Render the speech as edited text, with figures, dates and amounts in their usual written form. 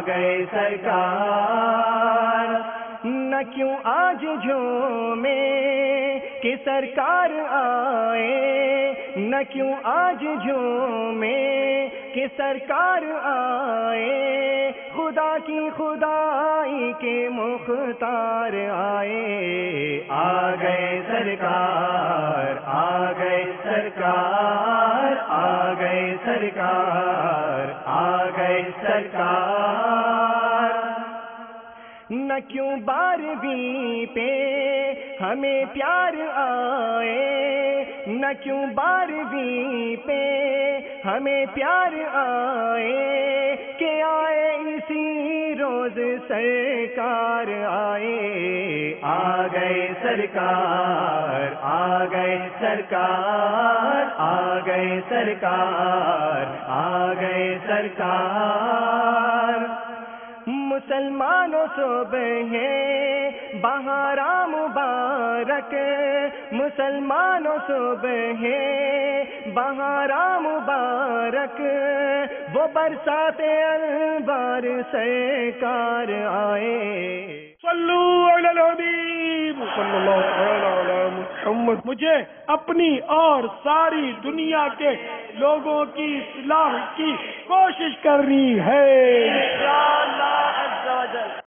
گئے سرکار، نہ کیوں آج جھومے کہ سرکار آئے، نہ کیوں آج جھومے کہ سرکار آئے، خدا کی خدائی کے مختار آئے، آ گئے سرکار، آ گئے سرکار، آ گئے سرکار، آ گئے سرکار۔ نہ کیوں 12ویں پہ ہمیں پیار آئے، نہ کیوں 12ویں پہ ہمیں پیار آئے، کہ آئے اسی روز سرکار آئے، آ گئے سرکار، آ گئے سرکار، آ گئے سرکار، آ گئے سرکار۔ مسلمانوں صبح ہے بہارا مبارک، مسلمانوں صبح ہے بہارا مبارک، وہ برسات انوار سرکار آئے۔ صلو علی الحبیب صلی اللہ تعالی علی محمد۔ مجھے اپنی اور ساری دنیا کے لوگوں کی اصلاح کی کوشش کرنی ہے۔ انشاءاللہ عز و جل۔